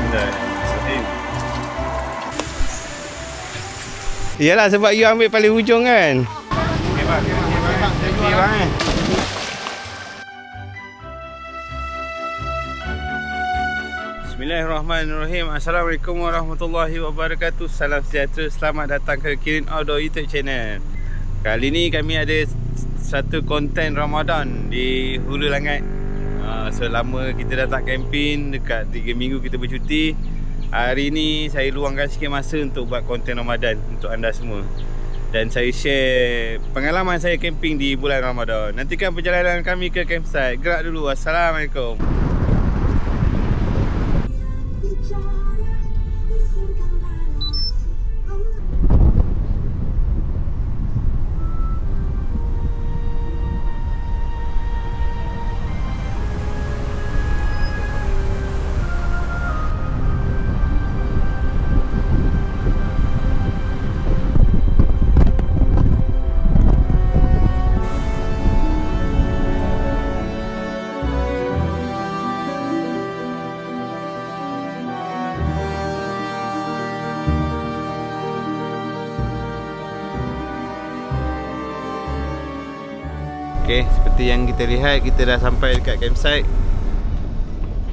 Bismillahirrahmanirrahim. Iyalah sebab you ambil paling hujung kan. Okey bang, okey bang. Bismillahirrahmanirrahim. Assalamualaikum warahmatullahi wabarakatuh. Salam sejahtera. Selamat datang ke Kirin Outdoor YouTube channel. Kali ni kami ada satu konten Ramadan di Hulu Langat. Selama kita datang camping dekat 3 minggu kita bercuti, hari ni saya luangkan sikit masa untuk buat konten Ramadan untuk anda semua. Dan saya share pengalaman saya camping di bulan Ramadan. Nantikan perjalanan kami ke campsite. Gerak dulu. Assalamualaikum. Okay, seperti yang kita lihat, kita dah sampai dekat campsite.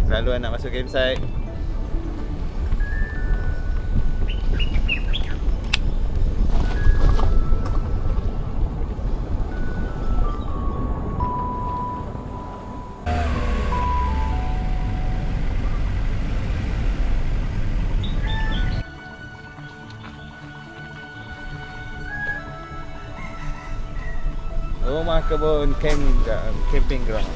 Lalu nak masuk campsite. Rumah kebun camping ground.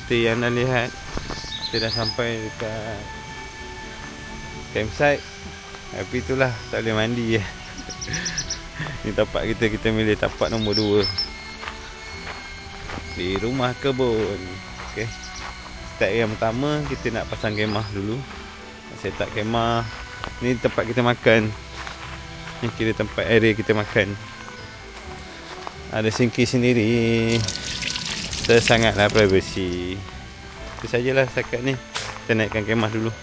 Seperti yang anda lihat, kita dah sampai dekat campsite. Tapi itulah, tak boleh mandi je. Ni tapak kita milih tapak nombor 2 di rumah kebun. Okay, step yang pertama, kita nak pasang kemah dulu. Set up kemah. Ni tempat kita makan. Ni kira tempat area kita makan. Ada sinki sendiri. Sangatlah privacy. Itu sajalah setakat ni. Kita naikkan kemah dulu.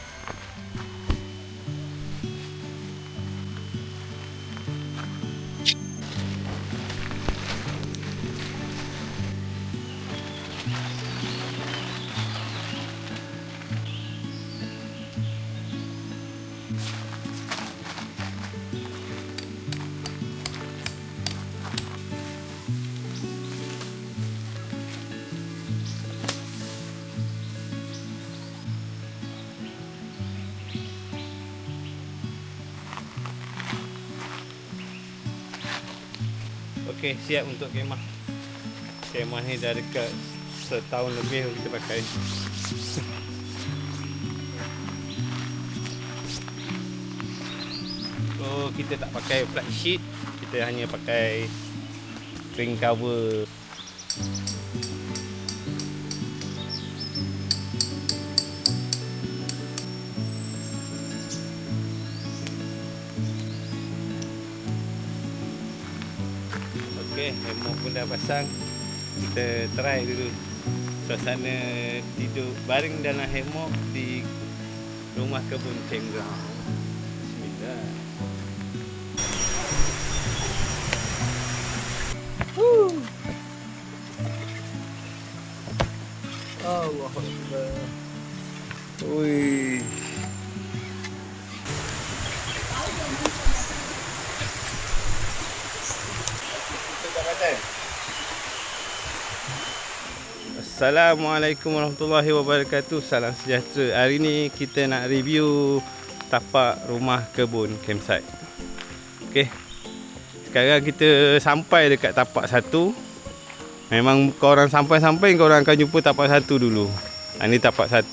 Okey, siap untuk kemah. Kemah ni dah dekat setahun lebih kita pakai. So, kita tak pakai flat sheet, kita hanya pakai ring cover. Okey, hammock pun dah pasang. Kita try dulu suasana tidur baring dalam hammock di rumah kebun campground. Bismillah. Allahu Akbar. Ui. Kita dah pakai. Assalamualaikum warahmatullahi wabarakatuh. Salam sejahtera. Hari ni kita nak review tapak rumah kebun campsite. Okey. Sekarang kita sampai dekat tapak 1. Memang korang sampai-sampai korang akan jumpa tapak 1 dulu. Ini tapak 1.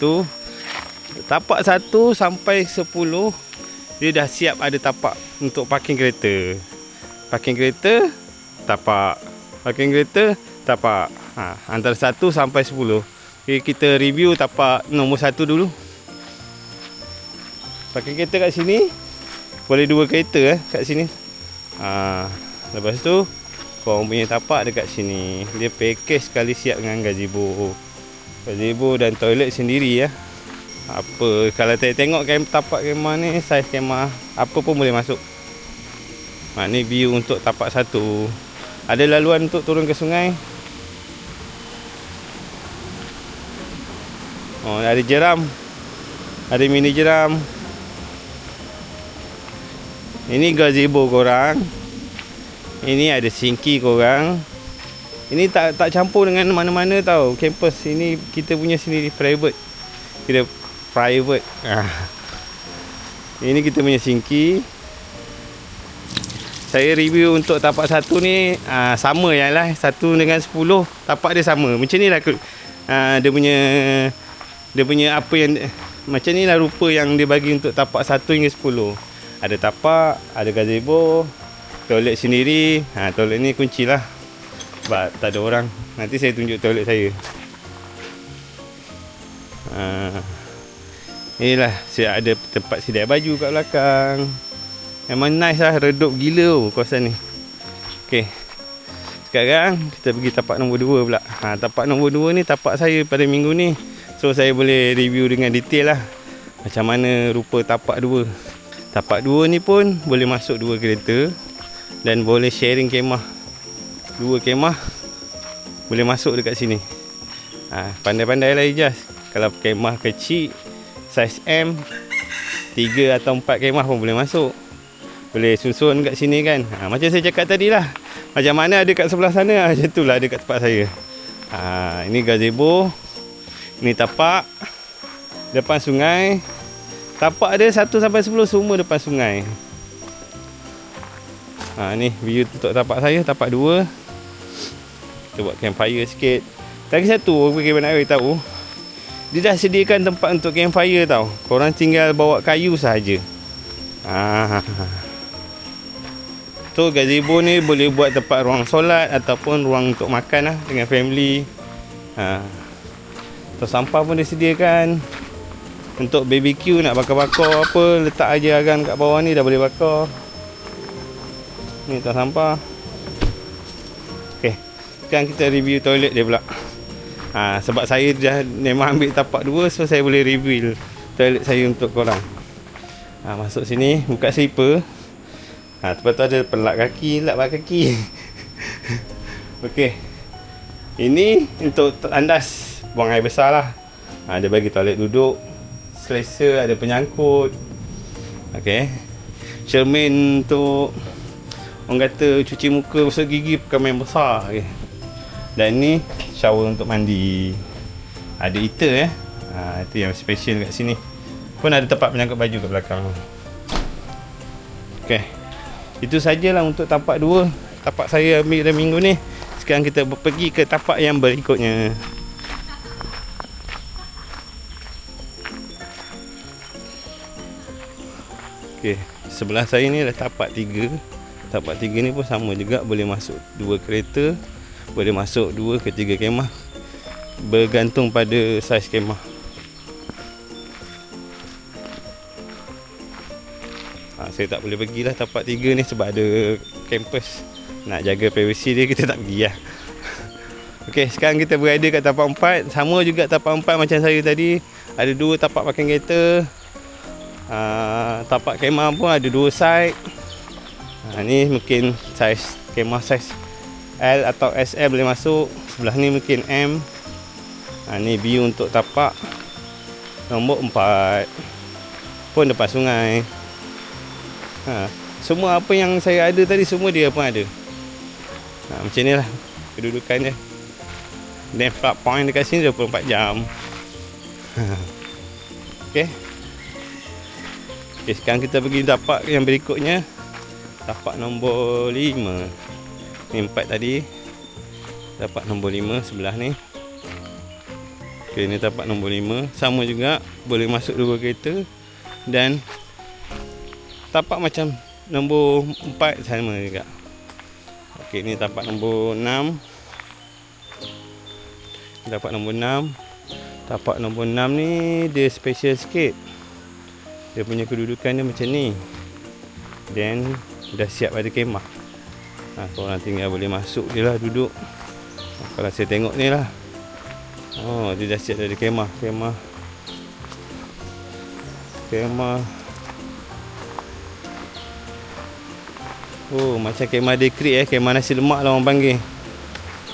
Tapak 1 sampai 10 dia dah siap ada tapak untuk parking kereta. Parking kereta, tapak. Parking kereta, tapak. Antara 1 sampai 10. Okay, kita review tapak nombor 1 dulu. Parking kereta kat sini boleh 2 kereta kat sini. Lepas tu korang punya tapak dekat sini. Dia package sekali siap dengan gazebo. Gazebo dan toilet sendiri ya. Apa kalau tengok tapak kemah ni, saiz kemah apa pun boleh masuk. Ni view untuk tapak 1. Ada laluan untuk turun ke sungai. Ada jeram. Ada mini jeram. Ini gazebo korang. Ini ada sinki korang. Ini tak campur dengan mana-mana tau. Campus ini kita punya sendiri private. Kita private. Ini kita punya sinki. Saya review untuk tapak 1 ni sama yalah 1 dengan 10 tapak dia sama. Macam ni lah dia punya apa yang macam ni lah rupa yang dia bagi untuk tapak 1 hingga 10. Ada tapak, ada gazebo, toilet sendiri. Toilet ni kunci lah sebab tak ada orang. Nanti saya tunjuk toilet saya. Inilah saya ada tempat sedia baju kat belakang. Memang nice lah, redup gila kawasan ni. Okay, sekarang kita pergi tapak nombor 2 pula. Tapak nombor 2 ni tapak saya pada minggu ni. So saya boleh review dengan detail lah macam mana rupa tapak 2. Tapak 2 ni pun boleh masuk 2 kereta dan boleh sharing kemah. 2 kemah boleh masuk dekat sini. Pandai-pandai lah Ijaz. Kalau kemah kecil saiz M, 3 atau 4 kemah pun boleh masuk. Boleh susun kat sini kan. Macam saya cakap tadi lah, macam mana ada kat sebelah sana, macam tu lah ada kat tempat saya. Ini gazebo. Ini tapak depan sungai. Tapak dia 1 sampai 10 semua depan sungai. Ni view untuk tapak saya, tapak 2. Kita buat campfire sikit. Lagi satu, bagi mana nak tahu, dia dah sediakan tempat untuk campfire tau. Korang tinggal bawa kayu sahaja. So gazebo ni boleh buat tempat ruang solat ataupun ruang untuk makan lah dengan family. So sampah pun disediakan. Untuk BBQ nak bakar-bakar apa, letak aja agan kat bawah ni dah boleh bakar. Ni tak sampah. Okay, sekarang kita review toilet dia pula. Sebab saya dah memang ambil tapak 2, so saya boleh reveal toilet saya untuk korang. Masuk sini, buka slipper. Lepas tu ada pelak kaki, lap kaki. Okey. Ini untuk tandas buang air besar lah. Dia bagi toilet duduk, selesa, ada penyangkut. Okey. Cermin untuk orang kata cuci muka, basuh gigi, pakai main besar. Okay. Dan ni shower untuk mandi. Ada heater itu yang special kat sini. Pun ada tempat penyangkut baju kat belakang. Okey. Itu sajalah untuk tapak 2. Tapak saya ambil dah minggu ni. Sekarang kita pergi ke tapak yang berikutnya. Okey, sebelah saya ni adalah tapak 3. Tapak 3 ni pun sama juga, boleh masuk 2 kereta, boleh masuk 2 ke 3 kemah. Bergantung pada saiz kemah. Saya tak boleh pergilah tapak 3 ni sebab ada kampus. Nak jaga privasi dia, kita tak pergi lah. Okey, sekarang kita berada kat tapak 4. Sama juga tapak 4 macam saya tadi. Ada 2 tapak parking kereta. Tapak kemah pun ada 2 side. Ni mungkin saiz kemah saiz L atau SL boleh masuk. Sebelah ni mungkin M. Ni view untuk tapak nombor 4. Pun depan sungai. Semua apa yang saya ada tadi, semua dia pun ada. Macam ni lah kedudukan dia. Dan plug point dekat sini 24 jam. Okay. Okay, sekarang kita pergi tapak yang berikutnya. Tapak nombor 5. Ni 4 tadi. Tapak nombor 5 sebelah ni. Okay, ni tapak nombor 5. Sama juga, boleh masuk 2 kereta. Dan tapak macam nombor 4 sama juga. Okay, ni tapak nombor 6. Tapak nombor 6. Tapak nombor 6 ni dia special sikit. Dia punya kedudukan dia macam ni. Dan dah siap ada kemah. Korang tinggal boleh masuk je lah, duduk. Kalau saya tengok ni lah. Oh, dia dah siap ada kemah. Oh, macam kemah dekrit kemah nasi lemak lah orang panggil.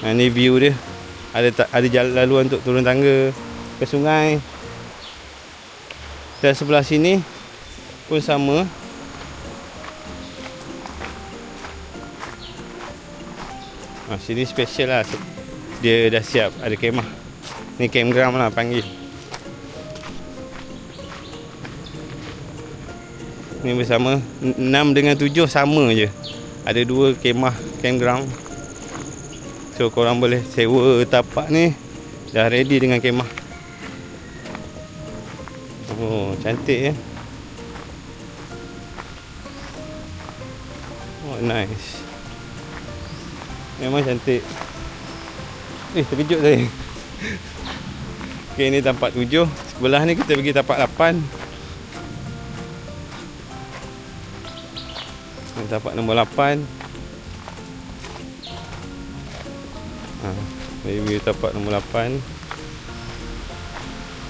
Ni view dia. Ada jalan laluan untuk turun tangga ke sungai. Dan sebelah sini pun sama. Sini special lah. Dia dah siap ada kemah. Ni campground lah panggil. Ni bersama 6 dengan 7 sama je. Ada 2 kemah campground. So korang boleh sewa tapak ni. Dah ready dengan kemah. Oh, cantik ya. Oh, nice. Memang cantik. Terkejut saya. Okay, ni tapak 7. Sebelah ni kita pergi tapak 8. Ni tapak nombor 8. Review tapak nombor 8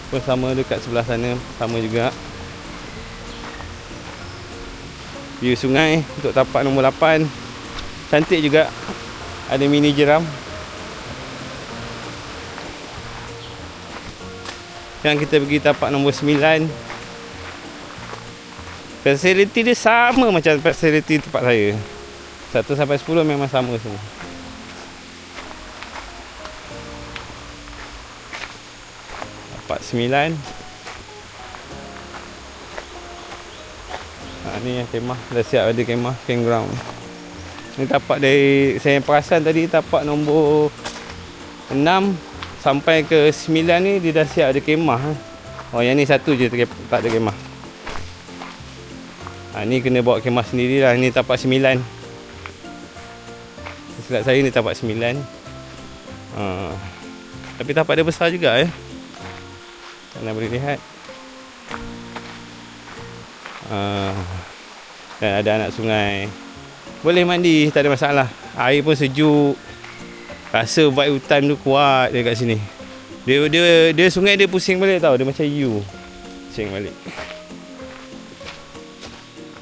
pun sama dekat sebelah sana. Sama juga. View sungai untuk tapak nombor 8. Cantik juga. Ada mini jeram. Sekarang kita pergi tapak nombor 9. Fasiliti dia sama macam fasiliti tempat saya. 1 sampai 10 memang sama semua. Tapak 9. Ni yang kemah. Dah siap ada kemah campground. Ni tapak dari saya perasan tadi, tapak nombor 6 sampai ke 9 ni dia dah siap ada kemah. Oh, yang ni satu je tak ada kemah. Ni kena bawa kemah sendirilah. Ni tapak 9. Silap saya ni tapak 9. Tapi tapak dia besar juga anda boleh lihat. Dan ada anak sungai. Boleh mandi, tak ada masalah. Air pun sejuk. Rasa vibe hutan tu kuat dia kat sini. Dia sungai dia pusing balik tau. Dia macam U. Pusing balik.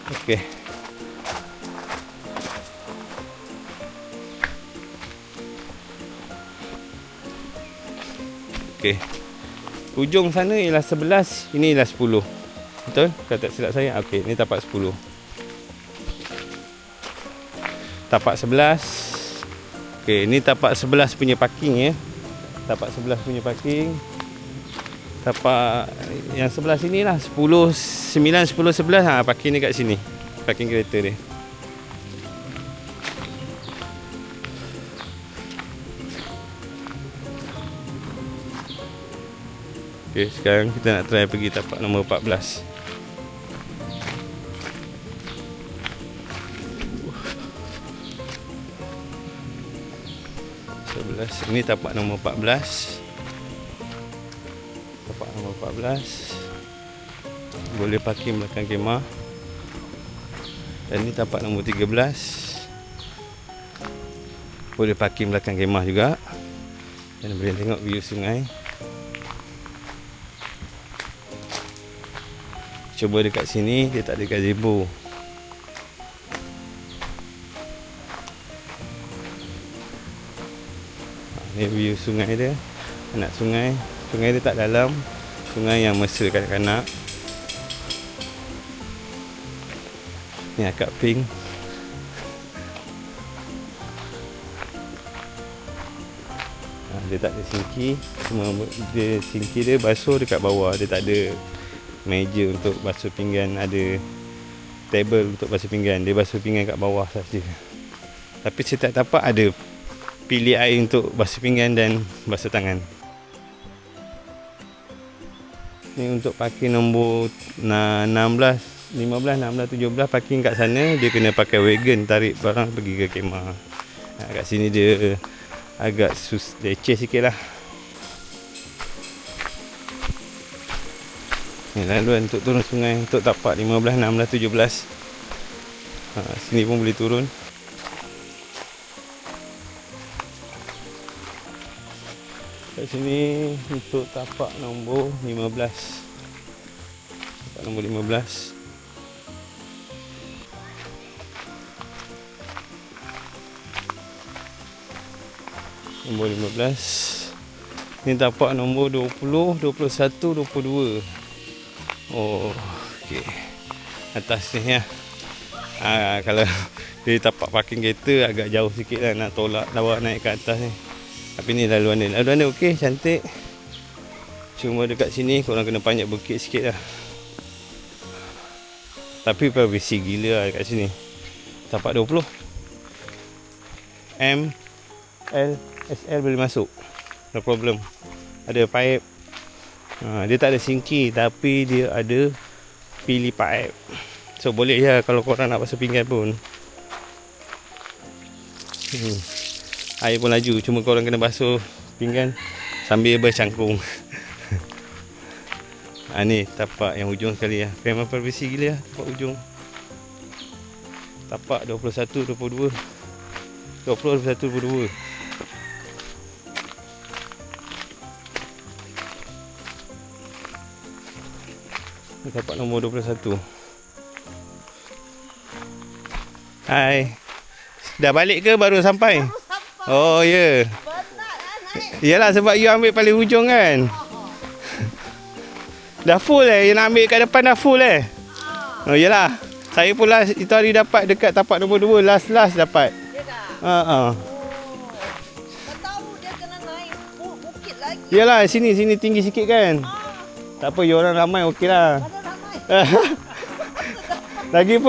Okey. Okey. Ujung sana ialah 11, ini ialah 10. Betul? Kalau tak silap saya. Okey, ni tapak 10. Tapak 11. Okey, ni tapak 11 punya parking Tapak 11 punya parking. Tapak yang sebelah sini lah 10, 9, 10, 11 parking dekat sini. Parking kereta dia. Okay, sekarang kita nak try pergi tapak nombor 14. Ini tapak nombor 14. Tapak nombor 14. Boleh parking belakang kemah. Dan ini tapak nombor 13. Boleh parking belakang kemah juga. Dan boleh tengok view sungai. Cuba dekat sini, dia tak ada gazebo. Ni view sungai dia. Anak sungai. Sungai dia tak dalam. Sungai yang mesra kanak-kanak. Ni akak pink. Dia tak ada sinki. Cuma dia sinki dia basuh dekat bawah. Dia tak ada meja untuk basuh pinggan. Ada table untuk basuh pinggan. Dia basuh pinggan kat bawah saja. Tapi setiap tapak ada pilih air untuk basuh pinggan dan basuh tangan. Ni untuk parking nombor 16, 15, 16, 17 parking kat sana. Dia kena pakai wagon tarik barang pergi ke kemah. Kat sini dia agak leceh sikit lah. Ni laluan untuk turun sungai untuk tapak 15, 16, 17. Sini pun boleh turun. Kat sini untuk tapak nombor 15. Tapak nombor 15. Nombor 15. Ni tapak nombor 20, 21, 22. Oh, okey. Atas ni ya. Kalau dari tapak parking kereta agak jauh sikit lah nak tolak lawa naik ke atas ni. Tapi ni laluan dia. Laluan dia okey, cantik. Cuma dekat sini korang kena panjat bukit sikit lah. Tapi privacy gila lah dekat sini. Tapak 20. M, L, SL boleh masuk. No problem. Ada pipe. Dia tak ada sinki tapi dia ada pilih pipe. So boleh ya kalau korang nak basuh pinggan pun. Air pun laju. Cuma korang kena basuh pinggan sambil bercangkung. Ni tapak yang hujung sekali lah. Memang privacy gila lah tapak hujung. Tapak 21, 22. 20, 21, 22. Tapak nombor 21. Hai. Dah balik ke baru sampai? Baru sampai. Oh ya. Yeah. Yalah sebab you ambil paling hujung kan. Dah full Yang nak ambil kat depan dah full Oh yalah. Saya pula itu hari dapat dekat tapak nombor 2. Last dapat. Ya tak? Oh. Tak tahu dia kena naik bukit lagi. Yalah sini tinggi sikit kan. Tak apa, you orang ramai okey lah. Lagi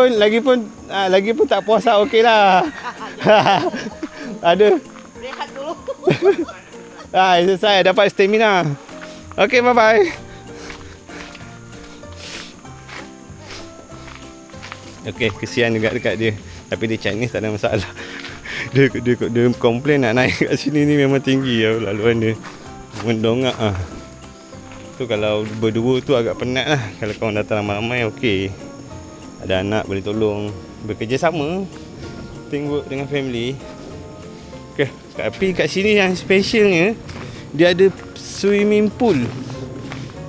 pun tak puasa okey lah. Ada. Rehat dulu. Selesai dapat stamina. Okey, bye bye. Okey, kesian juga dekat dia. Tapi dia Chinese tak ada masalah. Dia komplain nak naik kat sini ni memang tinggi laluan dia. Mendongak tu kalau berdua tu agak penat lah. Kalau korang datang ramai-ramai okey. Ada anak boleh tolong. Bekerjasama. Tengok dengan family. Okay. Tapi kat sini yang specialnya dia ada swimming pool.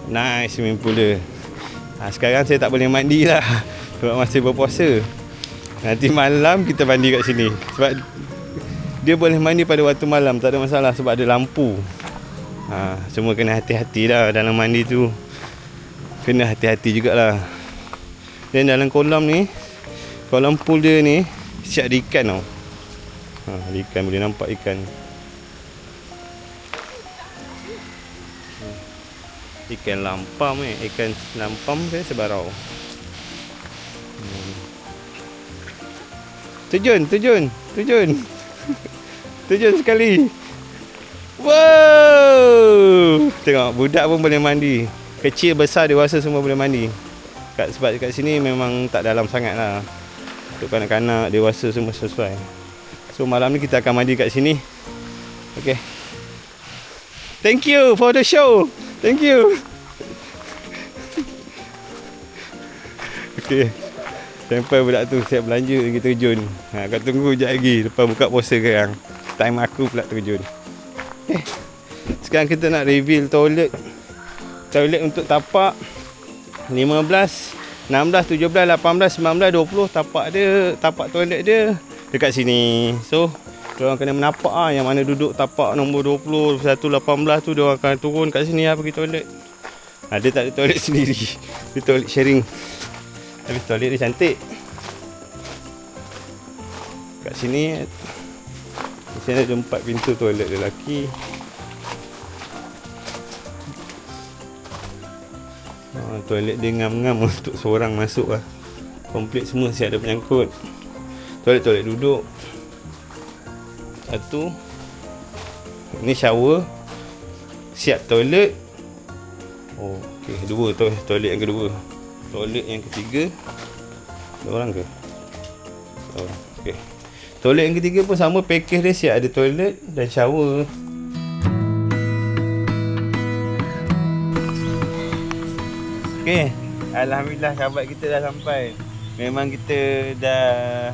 Nice swimming pool dia. Sekarang saya tak boleh mandi lah sebab masih berpuasa. Nanti malam kita mandi kat sini. Sebab dia boleh mandi pada waktu malam. Tak ada masalah sebab ada lampu. Semua kena hati-hati lah dalam mandi tu. Kena hati-hati jugalah. Dan dalam kolam ni, kolam pool dia ni siap ada ikan tau. Ikan boleh nampak ikan. Ikan lampam ikan lampam ke sebarau. Terjun sekali. Wow! Tengok budak pun boleh mandi. Kecil, besar, dewasa semua boleh mandi. Sebab kat sini memang tak dalam sangat lah. Untuk kanak-kanak, dewasa semua sesuai. So malam ni kita akan mandi kat sini. Okay. Thank you for the show. Thank you. Okay. Sampai budak tu siap belanja lagi terjun. Kau tunggu sekejap lagi lepas buka puasa sekarang. Time aku pula terjun. Sekarang kita nak reveal toilet untuk tapak 15, 16, 17, 18, 19, 20. Tapak toilet dia dekat sini. So diorang kena menapak yang mana duduk tapak nombor 20, 21, 18 tu diorang akan turun kat sini pergi toilet. Dia tak ada toilet sendiri. Dia toilet sharing. Tapi toilet dia cantik. Kat sini ada 4 pintu toilet lelaki, Toilet dia ngam-ngam untuk seorang masuk lah. Komplit semua siap ada penyangkut. Toilet duduk. Satu. Ni shower. Siap toilet. Oh, okey, dua toilet yang kedua. Toilet yang ketiga. Ada orang ke? Oh, okey. Toilet yang ketiga pun sama package dia, siap ada toilet dan shower. Okey, alhamdulillah sahabat kita dah sampai. Memang kita dah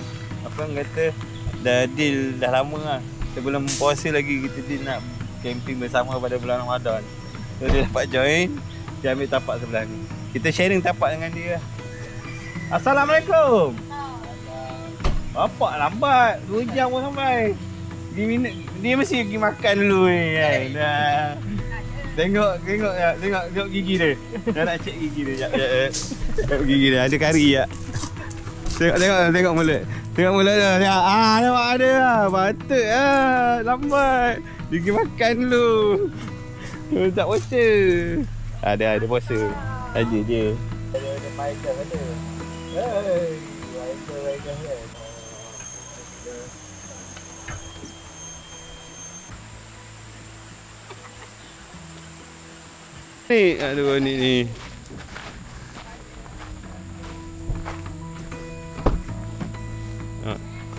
dah deal dah lama lah. Sebelum puasa lagi kita deal nak camping bersama pada bulan Ramadan. So dia dapat join, dia ambil tapak sebelah ni. Kita sharing tapak dengan dia. Assalamualaikum. Bapak lambat, 2 jam pun sampai. Dia mesti pergi makan dulu ni kan. Dah. Tengok gigi dia. Dah nak check gigi dia. Tengok gigi dia, ada kari tak? Tengok mulut. Tengok mulut dia. Nampak ada lah. Patut lah. Lambat. Dia pergi makan dulu. Tak puasa. Ada puasa. Saja je. Ada Michael ada. Hey, Michael kan. Ni, aduh ni.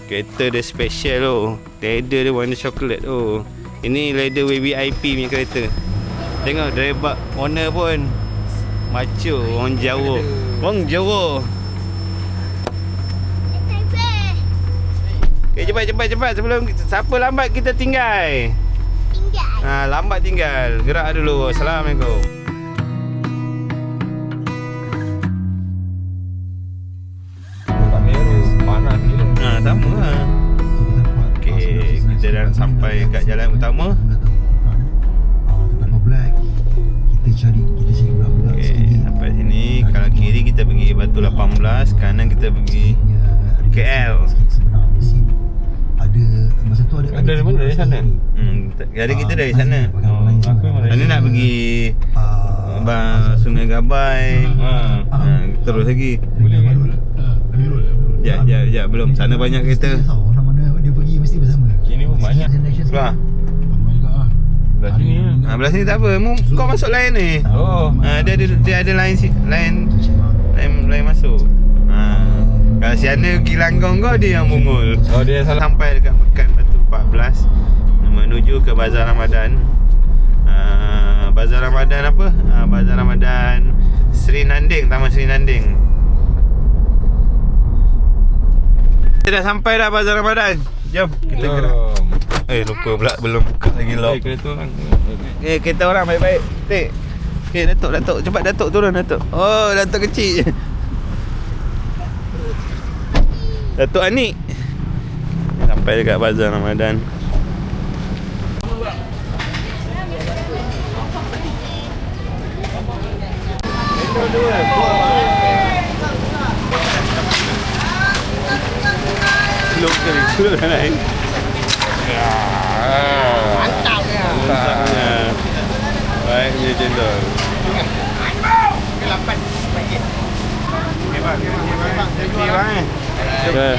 Kereta dia special tu. Leather dia warna coklat tu. Ini leather VIP punya kereta. Tengok driver owner pun macho, orang Jawa. Orang Jawa. Okay, cepat sebelum siapa lambat kita tinggal. Lambat tinggal. Gerak dulu. Assalamualaikum. Panas gila. Sama lah. Okey, kita dah sampai kat jalan utama. Kita cari budak-budak Okey, sampai sini. Kalau kiri kita pergi Batu 18, kanan kita pergi KL. Ada masa tu ada dari mana, dari sana? Jadi kita dari sana. Aku mana? Ini nak pergi Sungai Gabai. Terus lagi. Boleh kan? Sekejap, belum. Sana banyak kereta. Mana dia pergi mesti bersama. Sini pun banyak. Sebelah. Belah sini lah. Belah sini tak apa. Kau masuk lain ni. Oh. Dia ada lain masuk. Kalau si Ana pergi Langgong kau, dia yang mungul. Oh, dia salah. Sampai dekat Pekan Batu 14, menuju ke Bazar Ramadan. Bazar Ramadan apa? Bazar Ramadan Sri Nanding, Taman Sri Nanding. Kita dah sampai dah Bazar Ramadan. Jom kita gerak. Lupa pula belum buka lagi lock. Kereta orang. Kereta orang baik-baik. Tik. Datuk, cepat Datuk turun Datuk. Oh, Datuk kecil. Datuk Anik. Sampai dekat Bazar Ramadan. Belum dah naik. Mantapnya. Baik, dia cendol. Ke-8 baik. Okey bang. Terima kasih.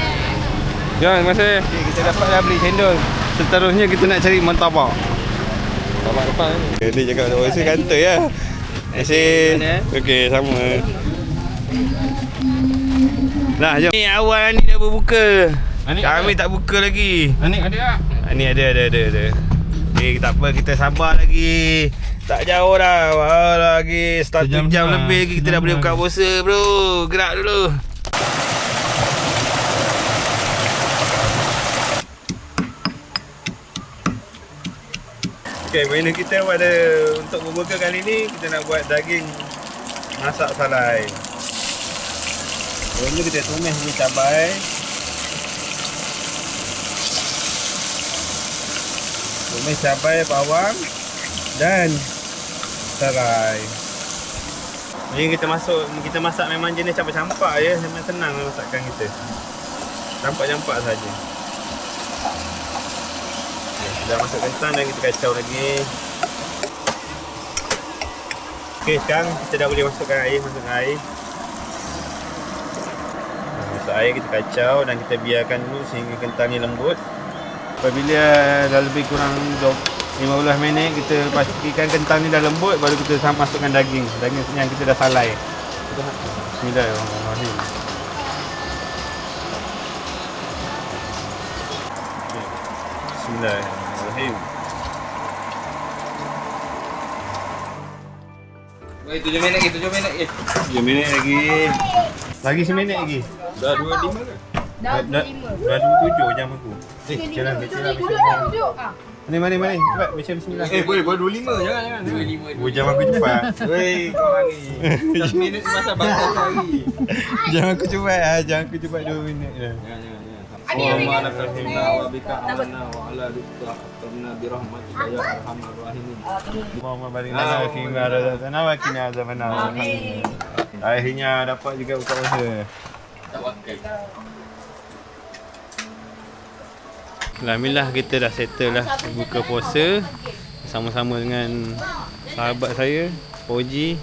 Ya, terima kasih. Okay, kita dapat dah beli cendol. Seterusnya kita nak cari martabak. Martabak depan ni. Dia cakap nak rasa kantoi lah. Terima kasih. Okey, sama. Nah, jom. Ni awal Anik dah berbuka. Kami tak buka lagi. Anik ada tak? Anik ada. Okay, tak apa, kita sabar lagi. Tak jauh dah. Lagi 1 jam lebih lagi kita dah boleh buka puasa, bro. Gerak dulu. Okay, menu kita pada untuk berbuka kali ni, kita nak buat daging masak salai. Sebelum kita tumis dulu cabai. Tumis cabai, bawang dan serai. Ni kita masak memang jenis campak-campak je, memang senang masakkan kita. Campak-campak saja. Dah masuk kentang dan kita kacau lagi. Okey, sekarang kita dah boleh masukkan air. Masuk air, kita kacau dan kita biarkan dulu sehingga kentang ni lembut. Apabila dah lebih kurang 15 minit, kita pastikan kentang ni dah lembut, baru kita masukkan daging yang kita dah salai. Bismillahirrahmanirrahim. Bismillahirrahmanirrahim. Woi, 7 minit lagi, 7 minit lagi. 7 minit lagi. Lagi seminit lagi. Dah 25 ke? Dah 25. Dah 27 jam aku. Jalan. Duduk. Mari. Cepat baca bismillah. Boleh 25. Jangan. 25. Jam aku cepat. Woi, kau lagi. 10 minit pasal bakar lagi. Jam aku cepat. Jam aku cepat 2 minit je. Jangan. Ani, Ani, Wa Ani. rahmatna wa bika amanna wa ala rizqa atamna bi rahmatika ya arhamar rahimin. Muhammad barik lana fi ma razaqtana wa qina azabannar. Akhirnya dapat juga buka puasa. Tawakkal. Alhamdulillah kita dah settle lah buka puasa sama-sama dengan sahabat saya, Oji.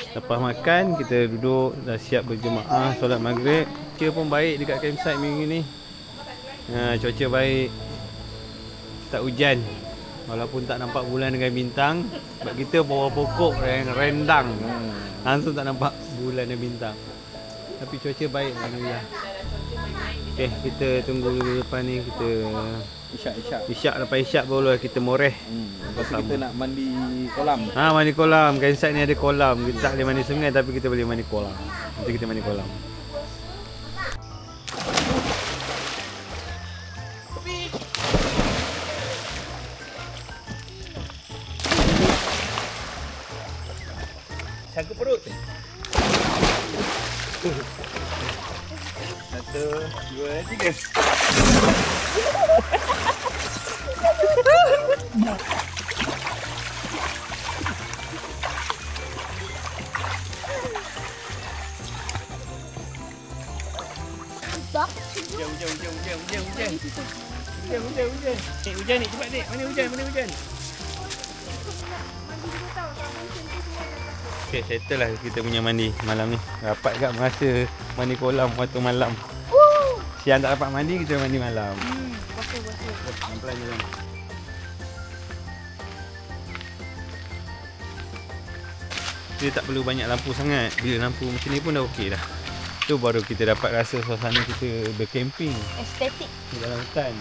Lepas makan, kita duduk dah siap berjemaah solat maghrib. Cuaca pun baik dekat campsite minggu ni. Cuaca baik. Tak hujan. Walaupun tak nampak bulan dengan bintang, sebab kita bawah pokok yang rendang. Langsung tak nampak bulan dan bintang. Tapi cuaca baik alhamdulillah. Okey, kita tunggu dulu depan ni, kita Isyak lepas isyak baru kita moreh. Lepas tu kita nak mandi kolam. Mandi kolam. Campsite ni ada kolam. Kita tak boleh mandi sungai tapi kita boleh mandi kolam. Nanti kita mandi kolam. Sakit perut. 1, 2, 3. Hujan ni, cepat Dik. Mana hujan? Okay, settle lah kita punya mandi malam ni. Dapat kat masa mandi kolam waktu malam. Siang tak dapat mandi, kita mandi malam. Pelan-pelan je lah. Dia tak perlu banyak lampu sangat. Bila lampu macam ni pun dah okey dah. Tu baru kita dapat rasa suasana kita bercamping Estetik. di dalam hutan.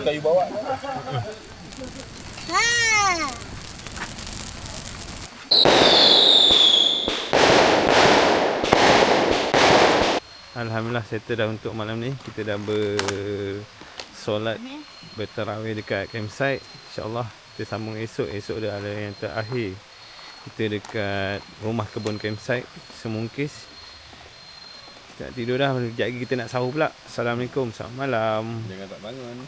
Kayu bawa. Alhamdulillah settle dah untuk malam ni. Kita dah bersolat bertarawih dekat campsite. InsyaAllah kita sambung esok. Esok dah ada yang terakhir. Kita dekat rumah kebun campsite Semungkis. Kita nak tidur dah. Sekejap lagi kita nak sahur pula. Assalamualaikum. Selamat malam. Jangan tak bangun.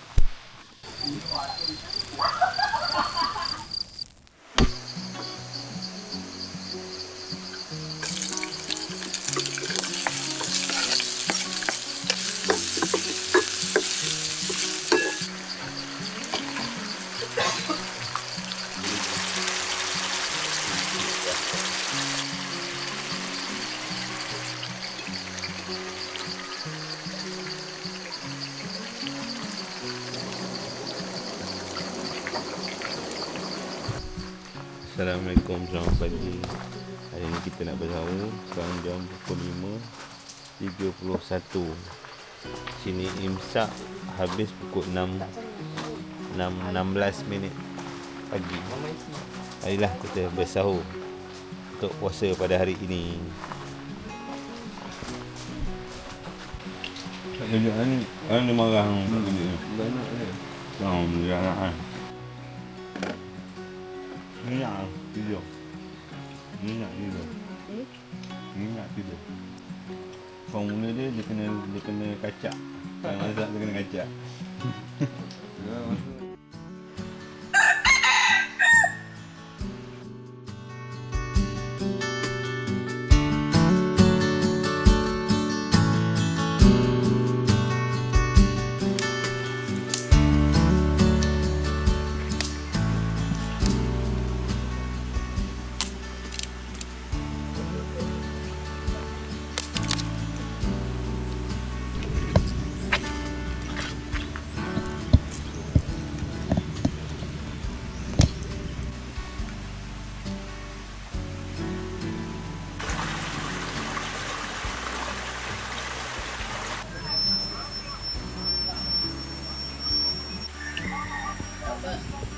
Assalamualaikum, selamat pagi. Hari ni kita nak bersahur. Sekarang jam pukul 5.31. Sini imsak habis pukul 6.16 minit pagi. Marilah kita bersahur untuk puasa pada hari ini. Tak kejap ni. Dia marah. Banyak ni. Alhamdulillah. Minyak tidur. Minyak tidur. Formula dia kena kacak. Kalau masak dia kena kacak. apa?